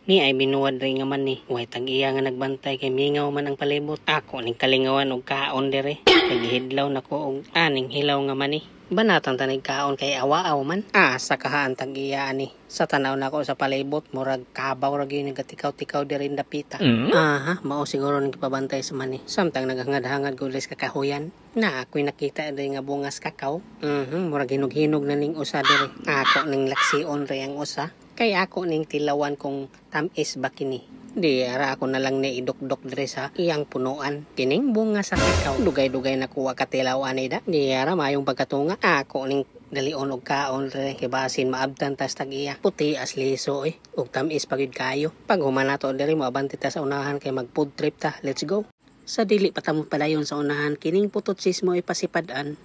Ni ay binuwad rin nga man ni. Way tag-iya nga nagbantay kay mingaw man ang palibot. Ako ning kalingawan og kaon dire. Kay gihidlaw nako og aning hilaw nga man ni. Banatan tanig kaon kay awa-aw man. Sa kahaan tag-iya ni. Sa tanaw nako sa palibot murag kabaw ra gyud nagatikaw-tikaw diri dapita. Mao siguro ning pabantay sa man ni. Samtang naghangad-hangad ko sa kakahuyan. Na ako'y nakita diri nga bungas kakao. Murag hinog-hinog na ning usa diri. Ako ning laksion re ang usa. Kay ako ning tilawan kung tamis ba kini. Di ara ako na lang ni idok-dok dire sa iyang punuan. Kining bunga sa kakao. Dugay-dugay na kuha katilawan ida. Di ara mayong pagkatunga. Ako ning dalion og kaon re kibasin maabtan tas tag-iya. Puti as liso ug tamis pagid kayo. Pag humanato diri mo abanti ta sa unahan kay mag food trip ta. Let's go. Sa dili pa tamo padayon sa unahan kining putotsis mo ipasipadan.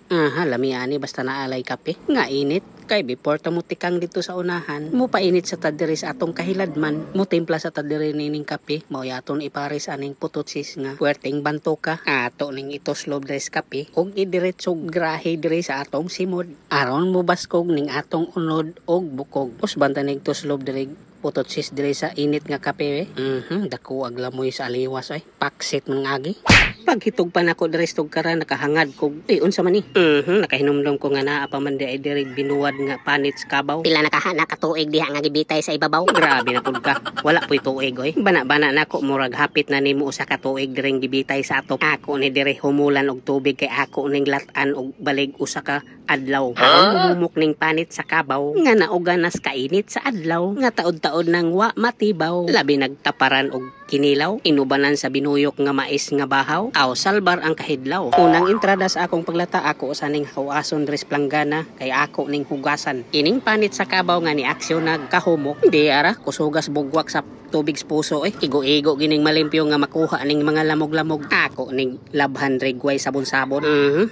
Lamiani basta naalay kape. Nga init. Kay before tamo tikang dito sa unahan, mo painit sa tadiri sa atong kahiladman, mo timpla sa tadiri nining kape, mao yaton ipares aning putotsis nga puwerteng bantoka. Ato ning itoslob dres kape ug idiretso grahe diri sa atong simod. Aron mo baskog ning atong unod og bukog. Usbanta ning toslob diri putotsis diri sa init nga kape. Dako ag lamoy sa aliwas Paksit man agi. Paghitog pa nako diri stog karan nakahangad kog unsa man ni. Nakahinumdom ko nga naa pa man di diri binuwad nga panit sa kabaw. Pila nakatuig diha nga gibitay sa ibabaw. Grabe na pud ka. Wala puy tuig Bana-bana nako murag hapit na nimo usa ka tuig diring gibitay sa ato. Ako ni diri humulan og tubig kay ako ning lat-an og balig usa ka adlaw. Humumok ning panit sa kabaw nga nauganas kainit sa adlaw nga taod-taod nang wa matibaw. Labi nagtaparan og kinilaw, inubanan sa binuyok nga mais nga bahaw, salbar ang kahidlaw. Unang entrada sa akong paglata ako sa ning hawason dres planggana kay ako ning hugasan. Ining panit sa kabaw nga ni aksyon nagkahumok. Di ara kusugas bugwak sa tubig sa puso igo-igo gining malimpyo nga makuha ning mga lamog-lamog. Ako ning labhan rigway sabon-sabon.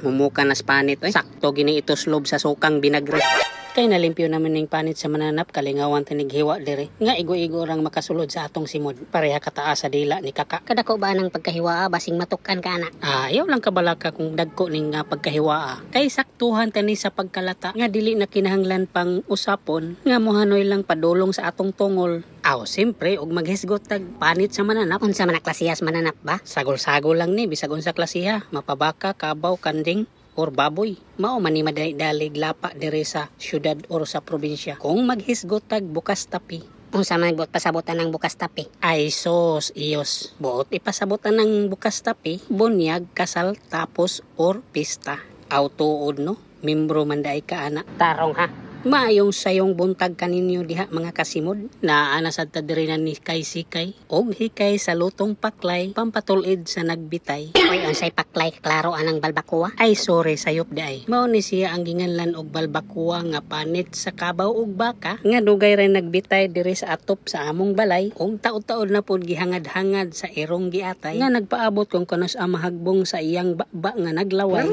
Mumuka nas panit sakto gini itoslob sa sukang binagre. Kay nalimpyo naman ning panit sa mananap kalingawan tinig hiwa diri nga igo-igo rang makasulod sa atong simod pareha kataas sa dila ni kaka. Kadako ba nang pagkahiwa basing matukan ka na? Ayaw lang kabalaka kung dagko ning pagkahiwa kay saktuhan tani sa pagkalata nga dili na kinahanglan pang usapon nga mohanoy lang padulong sa atong tungol. Siyempre og maghisgot tag panit sa mananap. Unsa man klasiyas mananap ba? Sagol-sagol lang ni bisag unsa klasiha, mapabaka, kabaw, kanding or baboy. Mao man ni madalig lapa dire sa syudad or sa probinsya. Kung maghisgot tag bukas tapi. Unsa man pasabotan ng bukas tapi? Ay sos, iyos. Buot ipasabotan ng bukas tapi, bunyag, kasal, tapos or pista. Tuod no? Membro man daay ka ana. Tarong ha. Maayong sayong buntag kaninyo diha mga kasimod. Naana sa tadirinan ni kay sikay og hikay sa lutong paklay pampatulid sa nagbitay. Oy unsay paklay klaro anang balbacoa? Sorry sayop day. Mao ni siya ang ginganlan og balbacoa nga panit sa kabaw ug baka nga dugay ra nagbitay diri sa atop sa among balay ug taud-taud na pud gihangad-hangad sa irong giatay nga nagpaabot kung kanos ang mahagbong sa iyang baba nga naglaway.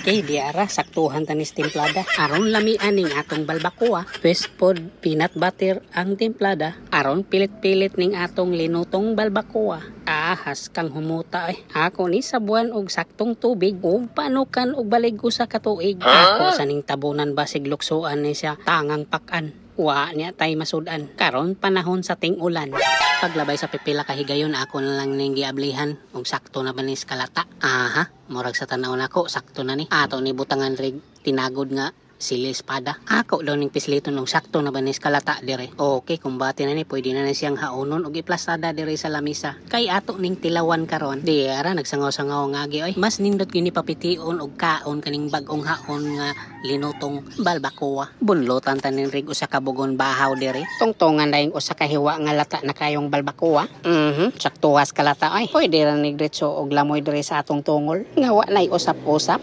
Okay, diara saktuhan tanis timplada. Aron lamian ning atong balbacoa, twist pod peanut butter ang timplada. Aron pilit-pilit ning atong linutong balbacoa. Ahas kang humuta Ako ni sabuan og saktong tubig ug panukan og balig usa ka tuig. Ako sa ning tabunan basig luksoan ni siya tangang pakan. Wa niya tay masudan. Karon panahon sa ting-ulan. Paglabay sa pipila ka higayon ako na lang ning giablihan og sakto na ba ni kalata. Murag sa tanaw nako sakto na ni. Ato ni butangan rig tinagod nga sili espada. Ako daw ning pisliton nung sakto na ba ni kalata dire. Okay, kumbati na ni pwede na siyang haunon og iplastada dire sa lamisa. Kay ato ning tilawan karon. Di ara nagsangaw-sangaw ngagi mas nindot gini papition og kaon kaning bag-ong haon nga linutong balbacoa. Bunlotan tanin rig usa ka bugon bahaw dire. Tungtongan daing usa ka hiwa nga lata na kayong balbacoa. Saktuwas kalata pwede ra nig diretso og lamoy dire sa atong tungol. Nga wa nay usap-usap.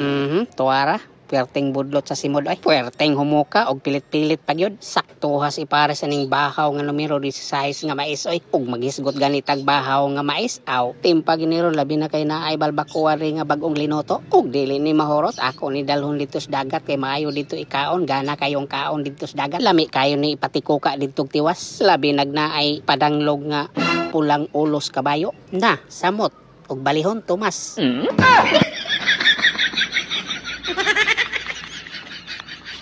Tuwara puwerteng budlot sa simod puwerteng humuka og pilit-pilit pagyud. Saktuhas ipares aning bahaw nga numero 16 nga mais ug maghisgot ganitag bahaw nga mais timpa giniro labi na kay naay balbacoa ri nga bag-ong linuto ug dili ni mahurot. Ako ni dalhon dito sa dagat kay maayo dito ikaon gana kayong kaon dito sa dagat. Lami kayo ni ipatikuka dito tiwas labi nagnaay padanglog nga pulang ulos kabayo na samot ug balihon tumas.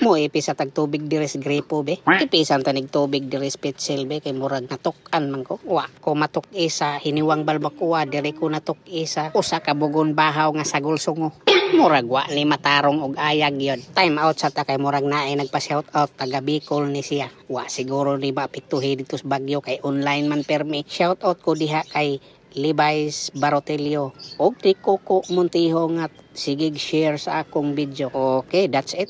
Mo ipisa tag tubig diris gripo be. Ipisan tanig tubig diris pitsil be kay murag natukan man ko. Wa ko matuk isa hiniwang balbakwa diri ko natuk isa usa ka bugon bahaw nga sagol sungo. Murag wa ni matarong og ayag yon. Time out sa ta kay murag naay nagpa-shout out taga Bicol ni siya. Wa siguro ni mapiktuhi dito sa Bagyo kay online man permi. Shout out ko diha kay Levi's Barotelio og ti Coco Montijo nga sigig share sa akong video. Okay, that's it.